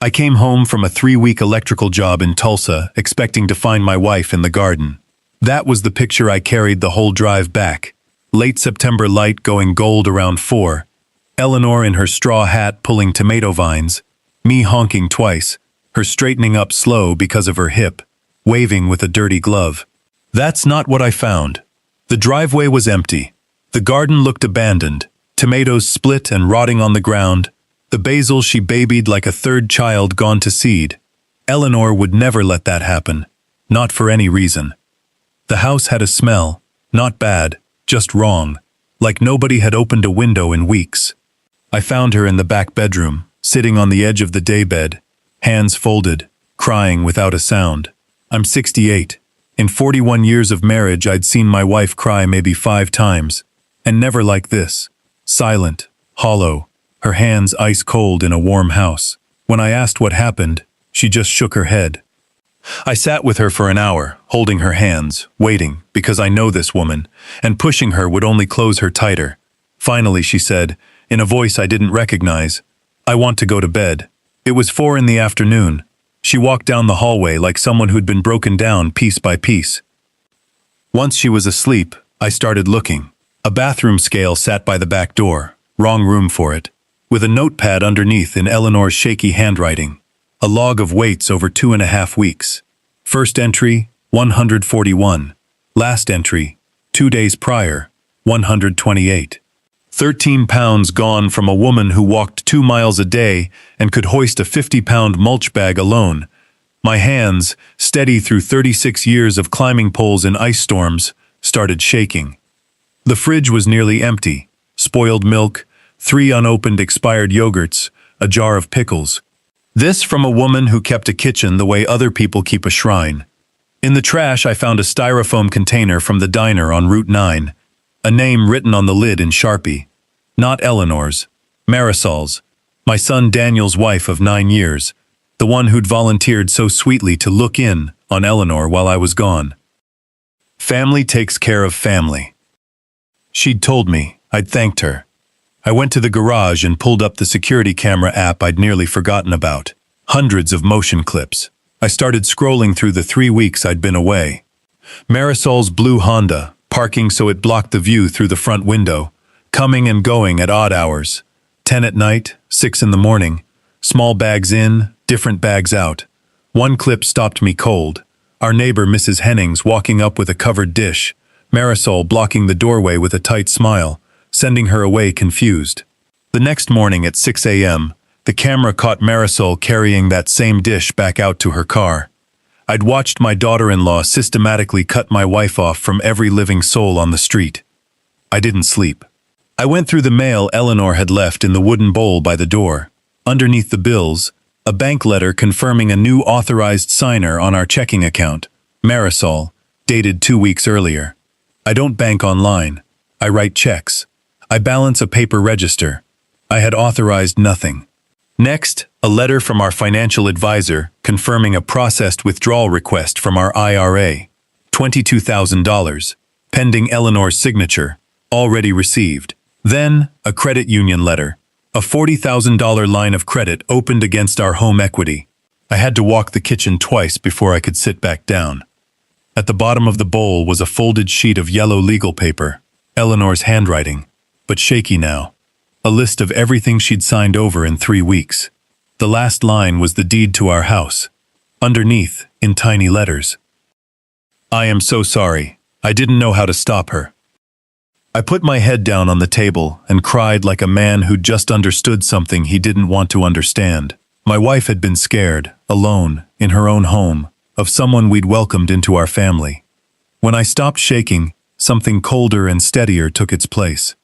I came home from a 3-week electrical job in Tulsa, expecting to find my wife in the garden. That was the picture I carried the whole drive back. Late September light going gold around 4. Eleanor in her straw hat pulling tomato vines. Me honking twice, her straightening up slow because of her hip, waving with a dirty glove. That's not what I found. The driveway was empty. The garden looked abandoned, tomatoes split and rotting on the ground, the basil she babied like a third child gone to seed. Eleanor would never let that happen, not for any reason. The house had a smell, not bad, just wrong, like nobody had opened a window in weeks. I found her in the back bedroom, sitting on the edge of the daybed, hands folded, crying without a sound. I'm 68. In 41 years of marriage, I'd seen my wife cry maybe 5 times, and never like this. Silent, hollow, her hands ice cold in a warm house. When I asked what happened, she just shook her head. I sat with her for an hour, holding her hands, waiting, because I know this woman, and pushing her would only close her tighter. Finally, she said, in a voice I didn't recognize, "I want to go to bed." It was 4 in the afternoon. She walked down the hallway like someone who'd been broken down piece by piece. Once she was asleep, I started looking. A bathroom scale sat by the back door, wrong room for it, with a notepad underneath in Eleanor's shaky handwriting. A log of weights over 2.5 weeks. First entry, 141. Last entry, 2 days prior, 128. 13 pounds gone from a woman who walked 2 miles a day and could hoist a 50-pound mulch bag alone. My hands, steady through 36 years of climbing poles in ice storms, started shaking. The fridge was nearly empty. Spoiled milk, 3 unopened expired yogurts, a jar of pickles. This from a woman who kept a kitchen the way other people keep a shrine. In the trash, I found a styrofoam container from the diner on Route 9. A name written on the lid in Sharpie. Not Eleanor's. Marisol's. My son Daniel's wife of 9 years. The one who'd volunteered so sweetly to look in on Eleanor while I was gone. Family takes care of family. She'd told me. I'd thanked her. I went to the garage and pulled up the security camera app I'd nearly forgotten about. Hundreds of motion clips. I started scrolling through the 3 weeks I'd been away. Marisol's blue Honda, parking so it blocked the view through the front window, coming and going at odd hours. 10 at night, 6 in the morning, small bags in, different bags out. One clip stopped me cold. Our neighbor Mrs. Hennings walking up with a covered dish, Marisol blocking the doorway with a tight smile, sending her away confused. The next morning at 6 a.m., the camera caught Marisol carrying that same dish back out to her car. I'd watched my daughter-in-law systematically cut my wife off from every living soul on the street. I didn't sleep. I went through the mail Eleanor had left in the wooden bowl by the door. Underneath the bills, a bank letter confirming a new authorized signer on our checking account, Marisol, dated 2 weeks earlier. I don't bank online. I write checks. I balance a paper register. I had authorized nothing. Next, a letter from our financial advisor confirming a processed withdrawal request from our IRA, $22,000, pending Eleanor's signature, already received. Then, a credit union letter, a $40,000 line of credit opened against our home equity. I had to walk the kitchen twice before I could sit back down. At the bottom of the bowl was a folded sheet of yellow legal paper, Eleanor's handwriting, but shaky now. A list of everything she'd signed over in 3 weeks. The last line was the deed to our house. Underneath, in tiny letters. I am so sorry. I didn't know how to stop her. I put my head down on the table and cried like a man who'd just understood something he didn't want to understand. My wife had been scared, alone, in her own home, of someone we'd welcomed into our family. When I stopped shaking, something colder and steadier took its place.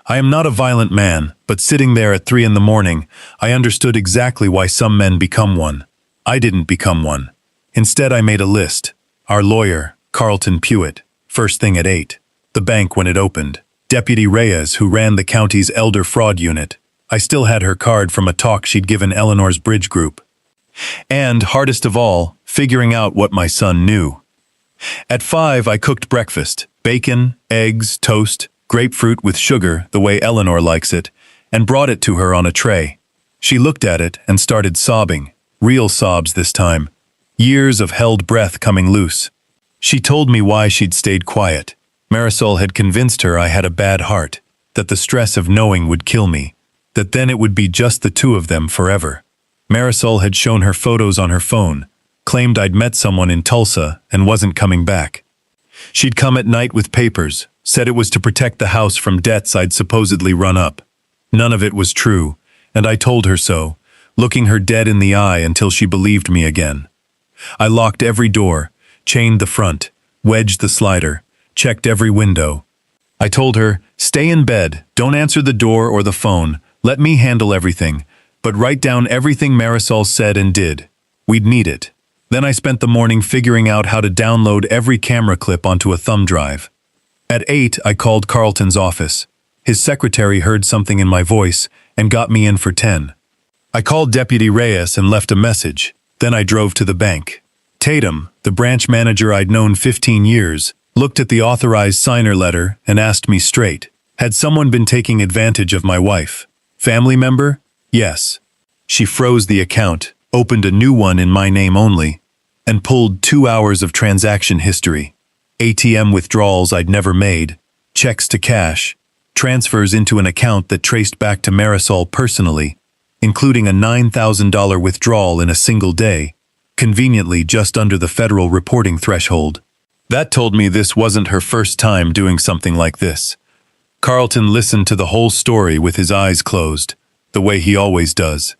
I am not a violent man, but sitting there at 3 in the morning, I understood exactly why some men become one. I didn't become one. Instead, I made a list. Our lawyer, Carlton Pewitt, first thing at 8. The bank when it opened. Deputy Reyes, who ran the county's elder fraud unit. I still had her card from a talk she'd given Eleanor's bridge group. And, hardest of all, figuring out what my son knew. At 5, I cooked breakfast. Bacon, eggs, toast, grapefruit with sugar, the way Eleanor likes it, and brought it to her on a tray. She looked at it and started sobbing, real sobs this time, years of held breath coming loose. She told me why she'd stayed quiet. Marisol had convinced her I had a bad heart, that the stress of knowing would kill me, that then it would be just the two of them forever. Marisol had shown her photos on her phone, claimed I'd met someone in Tulsa and wasn't coming back. She'd come at night with papers, said it was to protect the house from debts I'd supposedly run up. None of it was true, and I told her so, looking her dead in the eye until she believed me again. I locked every door, chained the front, wedged the slider, checked every window. I told her, stay in bed, don't answer the door or the phone, let me handle everything, but write down everything Marisol said and did. We'd need it. Then I spent the morning figuring out how to download every camera clip onto a thumb drive. At 8, I called Carlton's office. His secretary heard something in my voice and got me in for 10. I called Deputy Reyes and left a message. Then I drove to the bank. Tatum, the branch manager I'd known 15 years, looked at the authorized signer letter and asked me straight, had someone been taking advantage of my wife? Family member? Yes. She froze the account, opened a new one in my name only, and pulled 2 hours of transaction history. ATM withdrawals I'd never made, checks to cash, transfers into an account that traced back to Marisol personally, including a $9,000 withdrawal in a single day, conveniently just under the federal reporting threshold. That told me this wasn't her first time doing something like this. Carlton listened to the whole story with his eyes closed, the way he always does.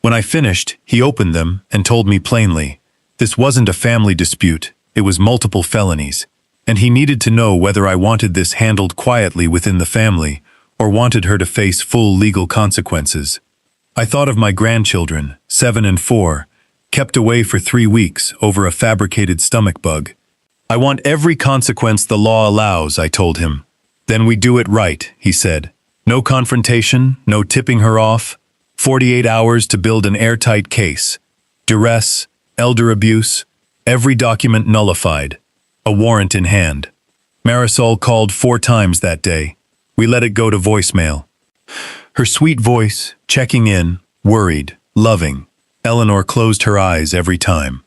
When I finished, he opened them and told me plainly, this wasn't a family dispute, it was multiple felonies, and he needed to know whether I wanted this handled quietly within the family or wanted her to face full legal consequences. I thought of my grandchildren, 7 and 4, kept away for 3 weeks over a fabricated stomach bug. I want every consequence the law allows, I told him. Then we do it right, he said. No confrontation, no tipping her off, 48 hours to build an airtight case. Duress, elder abuse, every document nullified, a warrant in hand. Marisol called 4 times that day. We let it go to voicemail. Her sweet voice, checking in, worried, loving. Eleanor closed her eyes every time.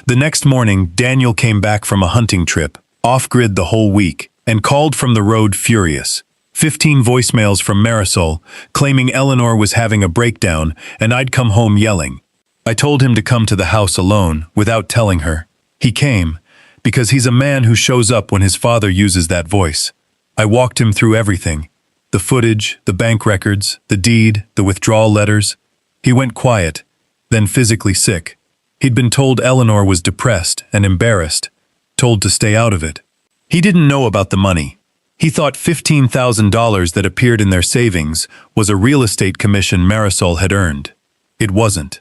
The next morning, Daniel came back from a hunting trip, off-grid the whole week, and called from the road furious. 15 voicemails from Marisol, claiming Eleanor was having a breakdown and I'd come home yelling. I told him to come to the house alone, without telling her. He came, because he's a man who shows up when his father uses that voice. I walked him through everything. The footage, the bank records, the deed, the withdrawal letters. He went quiet, then physically sick. He'd been told Eleanor was depressed and embarrassed, told to stay out of it. He didn't know about the money. He thought $15,000 that appeared in their savings was a real estate commission Marisol had earned. It wasn't.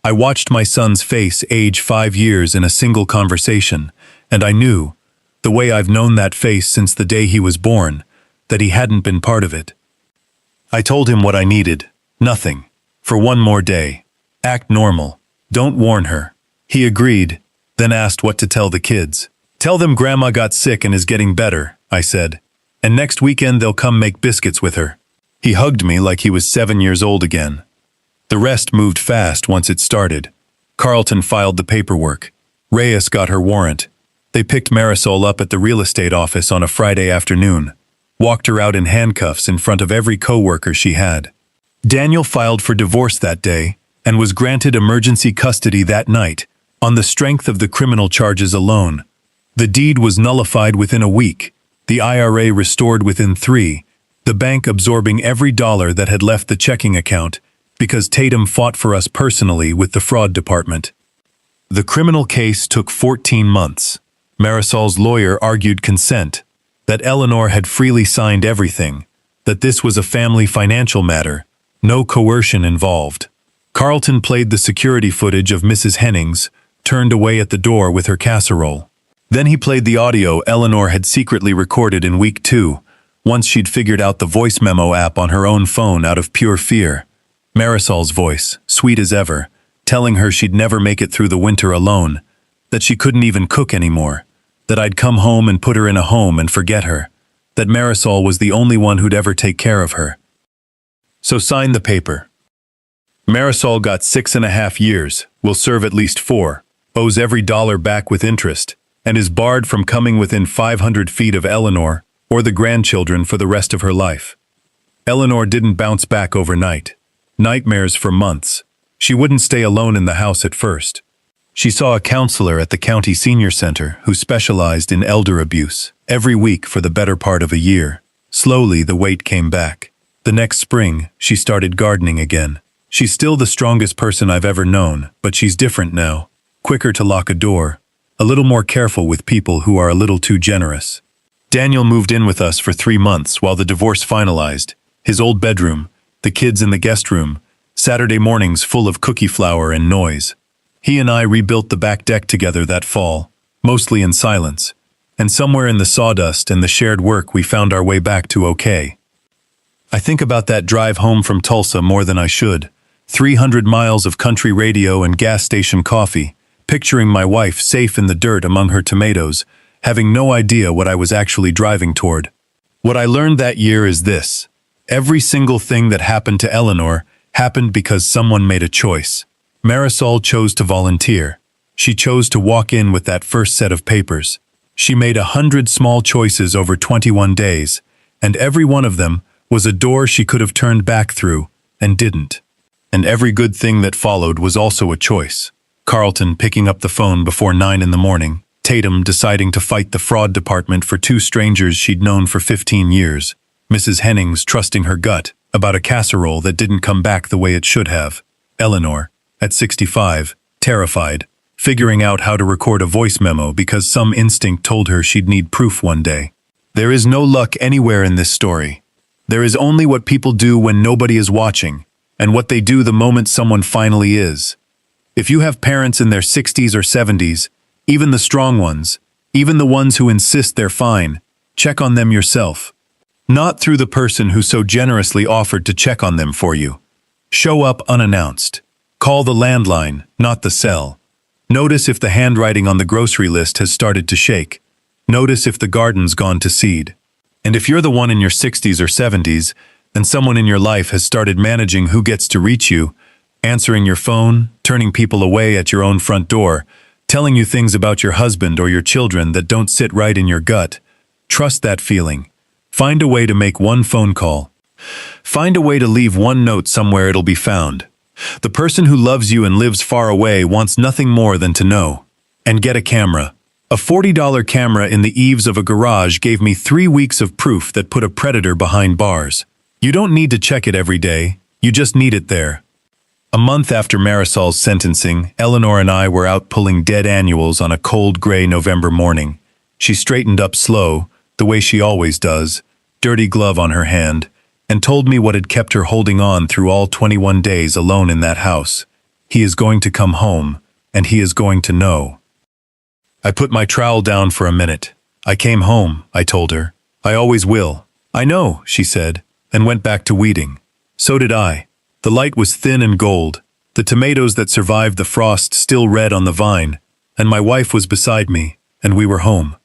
I watched my son's face age 5 years in a single conversation, and I knew, the way I've known that face since the day he was born, that he hadn't been part of it. I told him what I needed, nothing, for one more day. Act normal. Don't warn her. He agreed, then asked what to tell the kids. Tell them Grandma got sick and is getting better, I said, and next weekend they'll come make biscuits with her. He hugged me like he was 7 years old again. The rest moved fast once it started. Carlton filed the paperwork. Reyes got her warrant. They picked Marisol up at the real estate office on a Friday afternoon, walked her out in handcuffs in front of every coworker she had. Daniel filed for divorce that day and was granted emergency custody that night on the strength of the criminal charges alone. The deed was nullified within a week, the IRA restored within 3, the bank absorbing every dollar that had left the checking account because Tatum fought for us personally with the fraud department. The criminal case took 14 months. Marisol's lawyer argued consent, that Eleanor had freely signed everything, that this was a family financial matter, no coercion involved. Carlton played the security footage of Mrs. Hennings, turned away at the door with her casserole. Then he played the audio Eleanor had secretly recorded in week 2, once she'd figured out the voice memo app on her own phone out of pure fear. Marisol's voice, sweet as ever, telling her she'd never make it through the winter alone, that she couldn't even cook anymore, that I'd come home and put her in a home and forget her, that Marisol was the only one who'd ever take care of her. So sign the paper. Marisol got 6.5 years, will serve at least 4, owes every dollar back with interest, and is barred from coming within 500 feet of Eleanor or the grandchildren for the rest of her life. Eleanor didn't bounce back overnight. Nightmares for months. She wouldn't stay alone in the house at first. She saw a counselor at the county senior center who specialized in elder abuse every week for the better part of a year. Slowly, the weight came back. The next spring, she started gardening again. She's still the strongest person I've ever known, but she's different now. Quicker to lock a door. A little more careful with people who are a little too generous. Daniel moved in with us for 3 months while the divorce finalized. His old bedroom, the kids in the guest room, Saturday mornings full of cookie flour and noise. He and I rebuilt the back deck together that fall, mostly in silence. And somewhere in the sawdust and the shared work we found our way back to okay. I think about that drive home from Tulsa more than I should. 300 miles of country radio and gas station coffee, picturing my wife safe in the dirt among her tomatoes, having no idea what I was actually driving toward. What I learned that year is this. Every single thing that happened to Eleanor happened because someone made a choice. Marisol chose to volunteer. She chose to walk in with that first set of papers. She made 100 small choices over 21 days, and every one of them was a door she could have turned back through, and didn't. And every good thing that followed was also a choice. Carlton picking up the phone before 9 in the morning, Tatum deciding to fight the fraud department for 2 strangers she'd known for 15 years, Mrs. Hennings trusting her gut about a casserole that didn't come back the way it should have, Eleanor, at 65, terrified, figuring out how to record a voice memo because some instinct told her she'd need proof one day. There is no luck anywhere in this story. There is only what people do when nobody is watching, and what they do the moment someone finally is. If you have parents in their 60s or 70s, even the strong ones, even the ones who insist they're fine, check on them yourself. Not through the person who so generously offered to check on them for you. Show up unannounced. Call the landline, not the cell. Notice if the handwriting on the grocery list has started to shake. Notice if the garden's gone to seed. And if you're the one in your 60s or 70s, and someone in your life has started managing who gets to reach you, answering your phone, turning people away at your own front door, telling you things about your husband or your children that don't sit right in your gut, trust that feeling. Find a way to make one phone call. Find a way to leave one note somewhere it'll be found. The person who loves you and lives far away wants nothing more than to know. And get a camera. A $40 camera in the eaves of a garage gave me 3 weeks of proof that put a predator behind bars. You don't need to check it every day, you just need it there. A month after Marisol's sentencing, Eleanor and I were out pulling dead annuals on a cold gray November morning. She straightened up slow, the way she always does, dirty glove on her hand, and told me what had kept her holding on through all 21 days alone in that house. He is going to come home, and he is going to know. I put my trowel down for a minute. I came home, I told her. I always will. I know, she said, and went back to weeding. So did I. The light was thin and gold, the tomatoes that survived the frost still red on the vine, and my wife was beside me, and we were home.